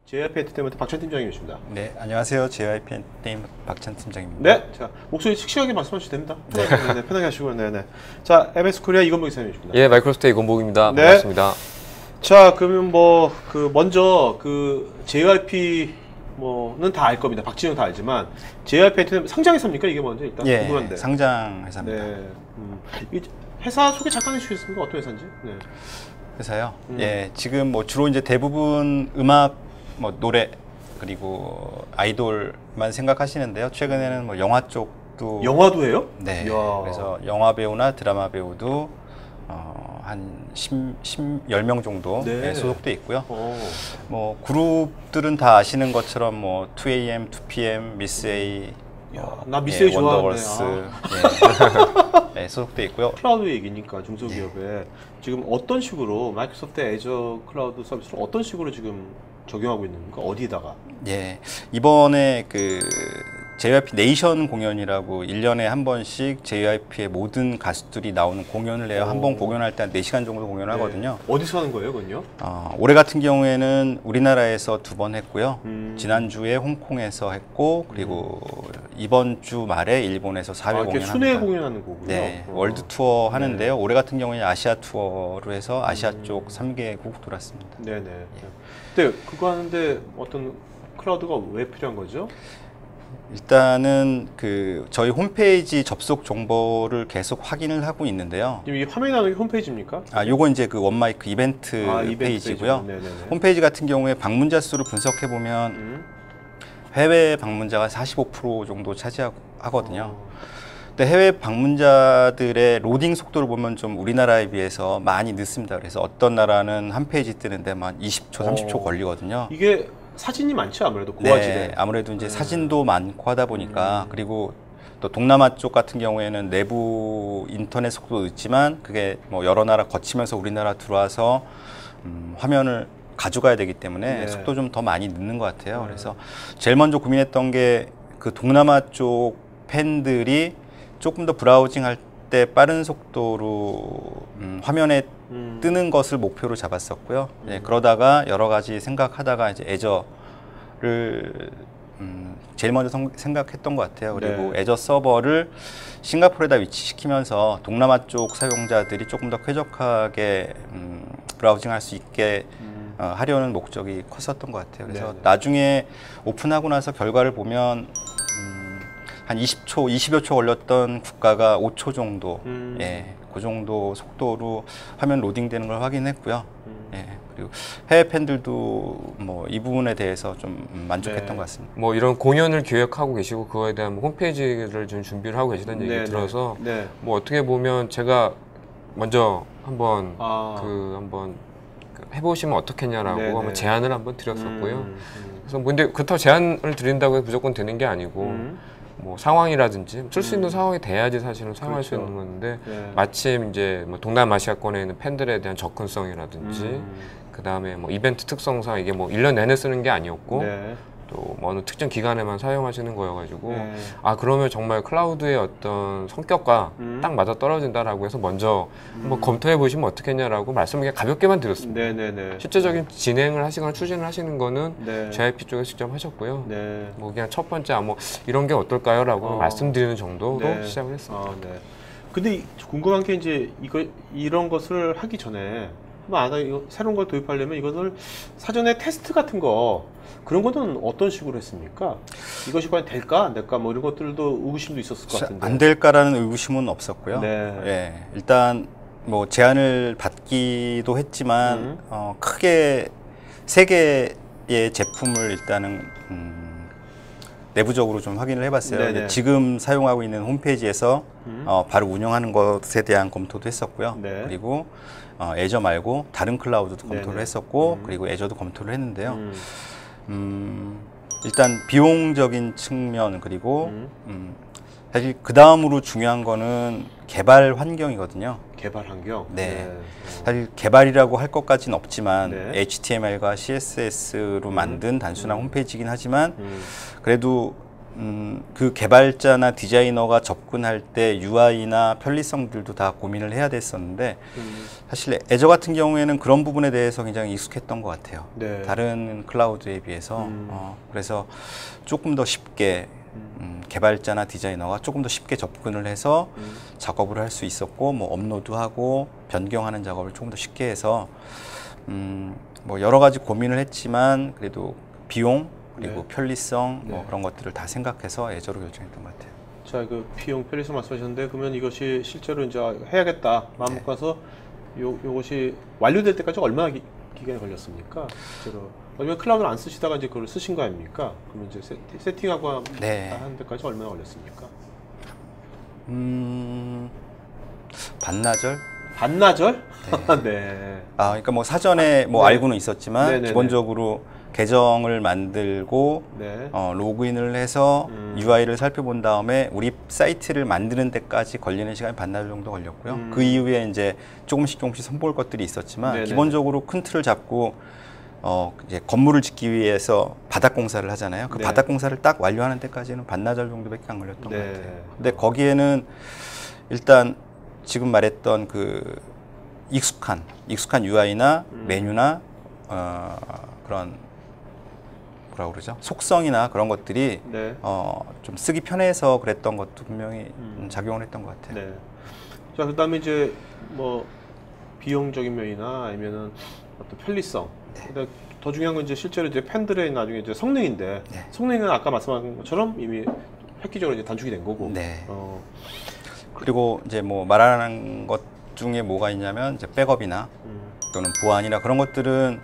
JYP 엔터테인먼트 박찬 팀장님이십니다. 네, 안녕하세요. JYP 엔터테인먼트 박찬 팀장입니다. 네, 자 목소리 씩씩하게 말씀하셔도 됩니다. 편하게, 네, 편하게 하시고, 네네. 자, MS 코리아 이건복 이사님이십니다. 예, 마이크로소프트 이건복입니다. 네. 반갑습니다. 자, 그러면 뭐 먼저 JYP 뭐는 다 알 겁니다. 박진영 다 알지만 JYP 엔터테인먼트 상장회사입니까 이게 먼저 일단 예, 궁금한데. 상장회사입니다. 네. 이 회사 소개 잠깐 해주시겠습니까? 어떤 회사인지? 네. 회사요? 예, 지금 뭐 주로 이제 대부분 음악, 뭐 노래 그리고 아이돌만 생각하시는데요. 최근에는 뭐 영화 쪽도 영화도 해요? 네. 이야. 그래서 영화 배우나 드라마 배우도 한 10명 정도 네. 소속돼 있고요. 어. 뭐 그룹들은 다 아시는 것처럼 뭐 2AM, 2PM, 미스 A, 야, 나 미스 A 좋아하는데. 원더걸스 네, 소속돼 있고요. 클라우드 얘기니까 중소기업에 지금 어떤 식으로 마이크로소프트 애저 클라우드 서비스를 어떤 식으로 지금 적용하고 있는 겁니까? 어디다가? 예, 이번에 JYP 네이션 공연이라고 1년에 한 번씩 JYP의 모든 가수들이 나오는 공연을 해요. 한 번 공연할 때 한 4시간 정도 공연을 하거든요. 어디서 하는 거예요, 그건요? 올해 같은 경우에는 우리나라에서 2번 했고요. 지난주에 홍콩에서 했고, 그리고 이번 주 말에 일본에서 4회 공연합니다. 순회 공연하는 거군요. 네, 월드 투어 하는데요. 올해 같은 경우에는 아시아 투어로 해서 아시아 쪽 3개국 돌았습니다. 네네. 근데 그거 하는데 어떤 클라우드가 왜 필요한 거죠? 일단은 저희 홈페이지 접속 정보를 계속 확인을 하고 있는데요. 지금 이 화면에 나오는 게 홈페이지입니까? 요거 이제 원마이크 이벤트 페이지고요. 홈페이지 같은 경우에 방문자 수를 분석해 보면 해외 방문자가 45% 정도 차지하거든요. 근데 해외 방문자들의 로딩 속도를 보면 좀 우리나라에 비해서 많이 늦습니다. 그래서 어떤 나라는 한 페이지 뜨는데 만 20초, 30초 걸리거든요. 이게 사진이 많죠, 아무래도 고화질에. 네, 아무래도 이제 사진도 많고 하다 보니까 그리고 또 동남아 쪽 같은 경우에는 내부 인터넷 속도 늦지만 그게 뭐 여러 나라 거치면서 우리나라 들어와서 화면을 가져가야 되기 때문에 속도 좀 더 많이 늦는 것 같아요. 그래서 제일 먼저 고민했던 게 동남아 쪽 팬들이 조금 더 브라우징 할 때 빠른 속도로 화면에 뜨는 것을 목표로 잡았었고요. 그러다가 여러 가지 생각하다가 이제 애저를 제일 먼저 생각했던 것 같아요. 그리고 애저 서버를 싱가포르에다 위치시키면서 동남아 쪽 사용자들이 조금 더 쾌적하게 브라우징할 수 있게 하려는 목적이 컸었던 것 같아요. 그래서 나중에 오픈하고 나서 결과를 보면 한 20초, 20여 초 걸렸던 국가가 5초 정도, 그 정도 속도로 화면 로딩되는 걸 확인했고요. 그리고 해외 팬들도 뭐 이 부분에 대해서 좀 만족했던 것 같습니다. 뭐 이런 공연을 기획하고 계시고 그거에 대한 홈페이지를 좀 준비를 하고 계시다는 얘기 들어서 뭐 어떻게 보면 제가 먼저 한번 한번 해보시면 어떻겠냐라고 한번 제안을 한번 드렸었고요. 그래서 근데 그렇다고 제안을 드린다고 해서 무조건 되는 게 아니고. 뭐 상황이라든지 쓸 수 있는 상황이 돼야지 사실은 사용할 수 있는 건데 마침 이제 뭐 동남아시아권에 있는 팬들에 대한 접근성이라든지 그 다음에 뭐 이벤트 특성상 이게 뭐 1년 내내 쓰는 게 아니었고 또 뭐 어느 특정 기간에만 사용하시는 거여가지고 그러면 정말 클라우드의 어떤 성격과 딱 맞아 떨어진다라고 해서 먼저 한번 검토해 보시면 어떻겠냐라고 말씀을 그냥 가볍게만 드렸습니다. 실제적인 진행을 하시거나 추진을 하시는 거는 JYP 쪽에서 직접 하셨고요. 뭐 그냥 첫 번째 뭐 이런 게 어떨까요라고 말씀드리는 정도로 시작을 했습니다. 근데 궁금한 게 이제 이런 것을 하기 전에 새로운 걸 도입하려면 이것을 사전에 테스트 같은 거 그런 거는 어떤 식으로 했습니까? 이것이 과연 될까 안 될까 뭐 이런 것들도 의구심도 있었을 것 같은데. 안 될까라는 의구심은 없었고요. 일단 뭐 제안을 받기도 했지만 크게 3개의 제품을 일단은 내부적으로 좀 확인을 해봤어요. 지금 사용하고 있는 홈페이지에서 바로 운영하는 것에 대한 검토도 했었고요. 그리고 애저 말고 다른 클라우드도 검토를 했었고 그리고 애저도 검토를 했는데요. 일단 비용적인 측면 그리고 사실 그 다음으로 중요한 거는 개발 환경이거든요. 개발 환경? 사실 개발이라고 할 것까지는 없지만 HTML과 CSS로 만든 단순한 홈페이지이긴 하지만 그래도 그 개발자나 디자이너가 접근할 때 UI나 편리성들도 다 고민을 해야 됐었는데 사실 애저 같은 경우에는 그런 부분에 대해서 굉장히 익숙했던 것 같아요. 네. 다른 클라우드에 비해서 그래서 조금 더 쉽게 개발자나 디자이너가 조금 더 쉽게 접근을 해서 작업을 할 수 있었고 뭐 업로드하고 변경하는 작업을 조금 더 쉽게 해서 뭐 여러 가지 고민을 했지만 그래도 비용 그리고 네. 편리성 뭐 네. 그런 것들을 다 생각해서 애저로 결정했던 것 같아요. 자, 그 비용 편리성 말씀하셨는데 그러면 이것이 실제로 이제 해야겠다 마음 먹어서 요것이 완료될 때까지 얼마나 기간이 걸렸습니까? 실제로 아니면 클라우드를 안 쓰시다가 이제 그걸 쓰신 거 아닙니까? 그러면 이제 세팅하고 네. 하는 데까지 얼마나 걸렸습니까? 반나절? 반나절? 네. 네. 아, 그러니까 뭐 사전에 뭐 네. 알고는 있었지만 네네네. 기본적으로 계정을 만들고 네. 로그인을 해서 UI를 살펴본 다음에 우리 사이트를 만드는 데까지 걸리는 시간이 반나절 정도 걸렸고요. 그 이후에 이제 조금씩 선보일 것들이 있었지만 네네. 기본적으로 큰 틀을 잡고 이제 건물을 짓기 위해서 바닥 공사를 하잖아요. 그 네. 바닥 공사를 딱 완료하는 데까지는 반나절 정도밖에 안 걸렸던 네. 것 같아요. 근데 거기에는 일단 지금 말했던 그 익숙한 UI나 메뉴나 그런 뭐라고 그러죠? 속성이나 그런 것들이 네. 좀 쓰기 편해서 그랬던 것도 분명히 작용을 했던 것 같아요. 네. 자, 그다음에 이제 뭐 비용적인 면이나 아니면은 어떤 편리성. 근데 더 중요한 건 이제 실제로 이제 팬들의 나중에 이제 성능인데 네. 성능은 아까 말씀하신 것처럼 이미 획기적으로 이제 단축이 된 거고. 네. 그리고 이제 뭐 말하는 것 중에 뭐가 있냐면 이제 백업이나 또는 보안이나 그런 것들은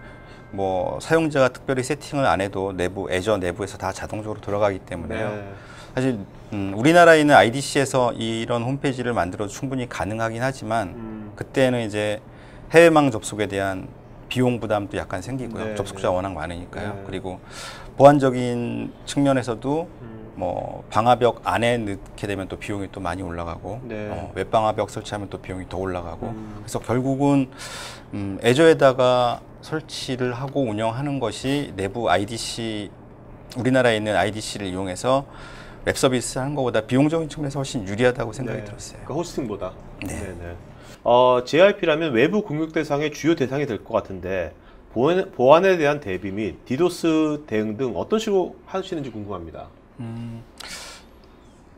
뭐 사용자가 특별히 세팅을 안 해도 애저 내부에서 다 자동적으로 돌아가기 때문에요. 네. 사실 우리나라에 있는 IDC에서 이런 홈페이지를 만들어도 충분히 가능하긴 하지만 그때는 이제 해외망 접속에 대한 비용 부담도 약간 생기고요. 네, 접속자가 워낙 많으니까요. 네. 그리고 보안적인 측면에서도 뭐 방화벽 안에 넣게 되면 또 비용이 또 많이 올라가고 네. 웹방화벽 설치하면 또 비용이 더 올라가고 그래서 결국은 애저에다가 설치를 하고 운영하는 것이 내부 IDC 우리나라에 있는 IDC를 이용해서 웹 서비스 하는 것보다 비용적인 측면에서 훨씬 유리하다고 생각이 네. 들었어요. 그러니까 호스팅보다. 네. 네네. JRP라면 외부 공격 대상의 주요 대상이 될 것 같은데 보안에 대한 대비 및 디도스 대응 등 어떤 식으로 하시는지 궁금합니다.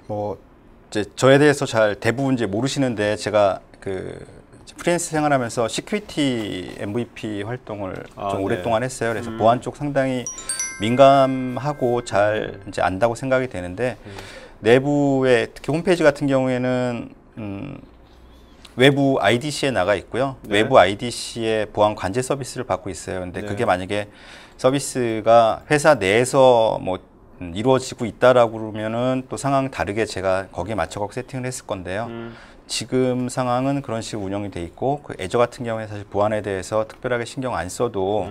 뭐 이제 저에 대해서 잘 대부분 이제 모르시는데 제가 그 프리랜서 생활하면서 시큐리티 MVP 활동을 좀 네. 오랫동안 했어요. 그래서 보안 쪽 상당히 민감하고 잘 이제 안다고 생각이 되는데 내부에 특히 홈페이지 같은 경우에는 외부 IDC에 나가 있고요. 네. 외부 IDC의 보안 관제 서비스를 받고 있어요. 근데 네. 그게 만약에 서비스가 회사 내에서 뭐 이루어지고 있다라고 그러면은 또 상황 다르게 제가 거기에 맞춰갖고 세팅을 했을 건데요. 지금 상황은 그런 식으로 운영이 돼 있고 그 애저 같은 경우에 사실 보안에 대해서 특별하게 신경 안 써도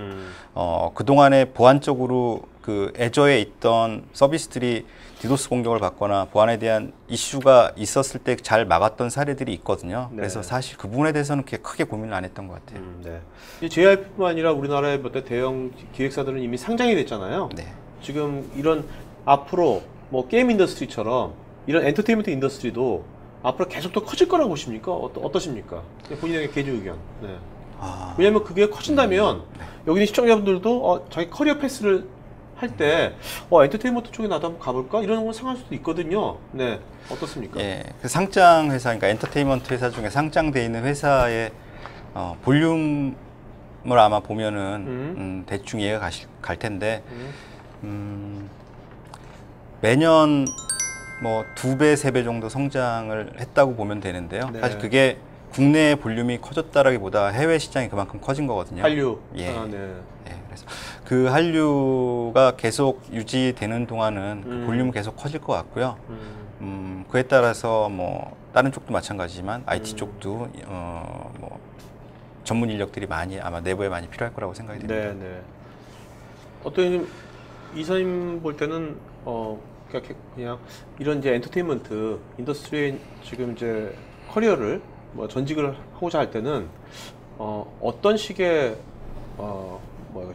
그동안에 보안적으로 그 애저에 있던 서비스들이 디도스 공격을 받거나 보안에 대한 이슈가 있었을 때 잘 막았던 사례들이 있거든요. 네. 그래서 사실 그 부분에 대해서는 그렇게 크게 고민을 안 했던 것 같아요. 네. 이 JRP뿐만 아니라 우리나라의 뭐 대형 기획사들은 이미 상장이 됐잖아요. 네. 지금 이런 앞으로 뭐 게임 인더스트리처럼 이런 엔터테인먼트 인더스트리도 앞으로 계속 더 커질 거라고 보십니까? 어떠십니까? 본인의 개인 의견. 네. 왜냐하면 그게 커진다면 여기 있는 시청자분들도 자기 커리어 패스를 할 때 엔터테인먼트 쪽에 나도 한번 가볼까? 이런 걸 생각할 수도 있거든요. 네. 어떻습니까? 예, 그 상장 회사, 그러니까 엔터테인먼트 회사 중에 상장돼 있는 회사의 볼륨을 아마 보면은 대충 이해가 갈 텐데 매년 뭐 2배, 3배 정도 성장을 했다고 보면 되는데요. 네. 사실 그게 국내의 볼륨이 커졌다라기보다 해외 시장이 그만큼 커진 거거든요. 한류. 예. 네. 예, 그래서 그 한류가 계속 유지되는 동안은 그 볼륨은 계속 커질 것 같고요. 그에 따라서 뭐 다른 쪽도 마찬가지지만 IT 쪽도 뭐 전문 인력들이 많이 아마 내부에 많이 필요할 거라고 생각이 됩니다. 네, 네. 어떤 이사님 볼 때는 그냥 이런 이제 엔터테인먼트 인더스트리에 지금 이제 커리어를 뭐 전직을 하고자 할 때는 어떤 식의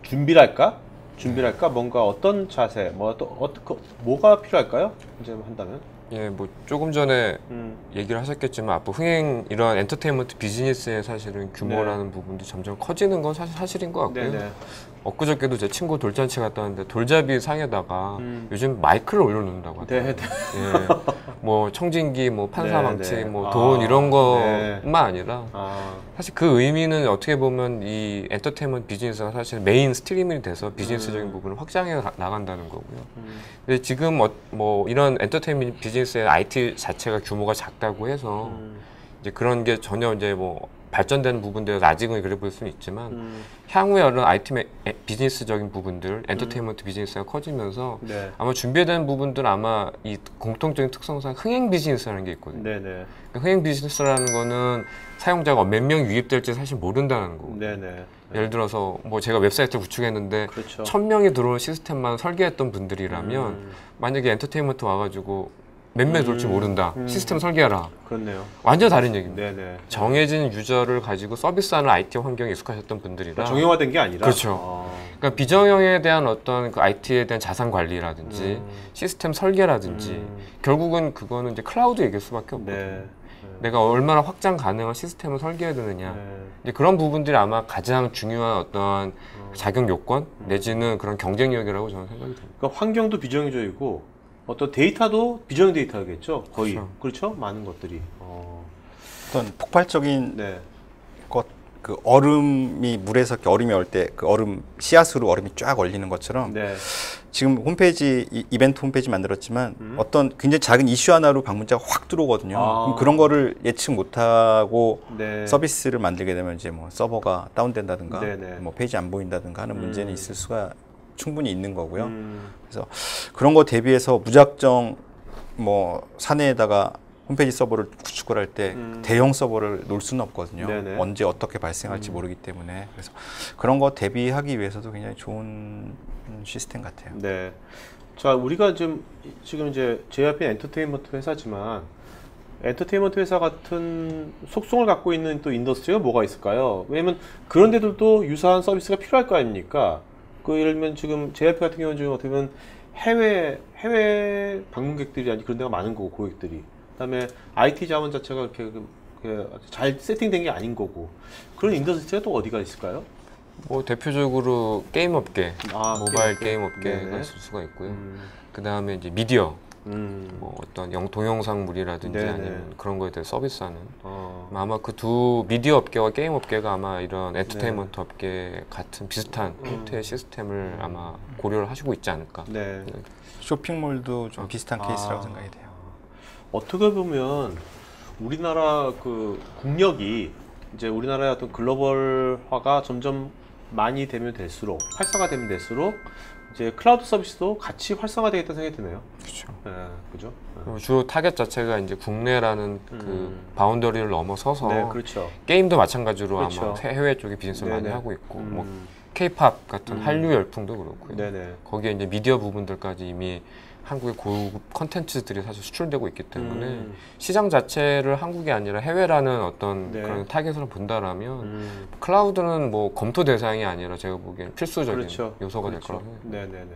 준비랄까 준비를 할까? 뭔가 어떤 자세, 뭐가 필요할까요? 이제 한다면? 예, 뭐 조금 전에 얘기를 하셨겠지만 앞으로 흥행 이런 엔터테인먼트 비즈니스의 사실은 규모라는 부분도 점점 커지는 건 사실인 것 같고요. 네네. 엊그저께도 제 친구 돌잔치 갔다 왔는데 돌잡이 상에다가 요즘 마이크를 올려놓는다고 하더라고요. 네. 예, 뭐 청진기, 뭐 판사망치, 네. 뭐 돈 이런 것만 네. 아니라 사실 그 의미는 어떻게 보면 이 엔터테인먼트 비즈니스가 사실 메인 스트리밍이 돼서 비즈니스적인 부분을 확장해 나간다는 거고요. 근데 지금 뭐 이런 엔터테인먼트 비즈니스의 IT 자체가 규모가 작다고 해서 이제 그런 게 전혀 이제 뭐 발전되는 부분들에서 아직은 그래 볼 수는 있지만 향후에 이런 IT 비즈니스적인 부분들, 엔터테인먼트 비즈니스가 커지면서 네. 아마 준비된 부분들은 아마 이 공통적인 특성상 흥행 비즈니스라는 게 있거든요. 네네. 그러니까 흥행 비즈니스라는 거는 사용자가 몇 명 유입될지 사실 모른다는 거고. 네네. 예를 들어서 뭐 제가 웹사이트 구축했는데 그렇죠. 1000명이 들어오는 시스템만 설계했던 분들이라면 만약에 엔터테인먼트 와가지고 몇 명이 들어올지 모른다. 시스템 설계하라. 그렇네요. 완전 다른 얘기입니다. 네네. 정해진 유저를 가지고 서비스하는 IT 환경에 익숙하셨던 분들이라 정형화된 게 아니라. 그렇죠. 그러니까 비정형에 대한 어떤 그 IT에 대한 자산 관리라든지 시스템 설계라든지 결국은 그거는 이제 클라우드 얘기일 수밖에 없거든요. 네. 내가 얼마나 확장 가능한 시스템을 설계해야 되느냐. 네. 이제 그런 부분들이 아마 가장 중요한 어떤 자격 요건 내지는 그런 경쟁력이라고 저는 생각이 듭니다. 그러니까 환경도 비정해져있고 어떤 데이터도 비정 데이터겠죠. 거의. 그렇죠? 많은 것들이. 어떤 폭발적인 네. 그 얼음이 물에서 이렇게 얼음이 얼 때 그 얼음 씨앗으로 얼음이 쫙 얼리는 것처럼 네. 지금 홈페이지 이벤트 홈페이지 만들었지만 어떤 굉장히 작은 이슈 하나로 방문자가 확 들어오거든요. 그럼 그런 거를 예측 못하고 네. 서비스를 만들게 되면 이제 뭐 서버가 다운된다든가 네네. 뭐 페이지 안 보인다든가 하는 문제는 있을 수가 충분히 있는 거고요. 그래서 그런 거 대비해서 무작정 뭐 사내에다가 홈페이지 서버를 구축을 할 때 대형 서버를 놓을 수는 없거든요. 네네. 언제 어떻게 발생할지 모르기 때문에 그래서 그런 거 대비하기 위해서도 굉장히 좋은 시스템 같아요. 네. 자, 우리가 지금 이제 JYP 엔터테인먼트 회사지만 엔터테인먼트 회사 같은 속성을 갖고 있는 또 인더스트리가 뭐가 있을까요? 왜냐면 그런 데들도 유사한 서비스가 필요할 거 아닙니까? 예를 들면 지금 JYP 같은 경우는 지금 어떻게 보면 해외 방문객들이 아니 그런 데가 많은 거고 고객들이. 그다음에 IT 자원 자체가 이렇게 잘 세팅된 게 아닌 거고 그런 인더스트리가 또 어디가 있을까요? 뭐 대표적으로 게임 업계, 모바일 게임 업계가 네네. 있을 수가 있고요. 그 다음에 이제 미디어, 뭐 어떤 동영상물이라든지 네네. 아니면 그런 거에 대해 서비스하는. 아마 그 두 미디어 업계와 게임 업계가 아마 이런 엔터테인먼트 업계 같은 비슷한 형태의 시스템을 아마 고려를 하시고 있지 않을까. 네. 쇼핑몰도 좀 비슷한 케이스라고 생각이 돼요. 어떻게 보면 우리나라 그 국력이 이제 우리나라의 어떤 글로벌화가 점점 많이 되면 될수록 활성화되면 될수록 이제 클라우드 서비스도 같이 활성화되겠다는 생각이 드네요. 그렇죠. 네, 그죠? 그리고 주로 타겟 자체가 이제 국내라는 그 바운더리를 넘어서서 네, 그렇죠. 게임도 마찬가지로 그렇죠. 아마 해외 쪽에 비즈니스를 많이 네네. 하고 있고 뭐 K-팝 같은 한류 열풍도 그렇고요. 네네. 거기에 이제 미디어 부분들까지 이미 한국의 고급 컨텐츠들이 사실 수출되고 있기 때문에 시장 자체를 한국이 아니라 해외라는 어떤 네. 그런 타겟으로 본다라면 클라우드는 뭐 검토 대상이 아니라 제가 보기엔 필수적인 그렇죠. 요소가 될 그렇죠. 거라고 생각해요. 네네네.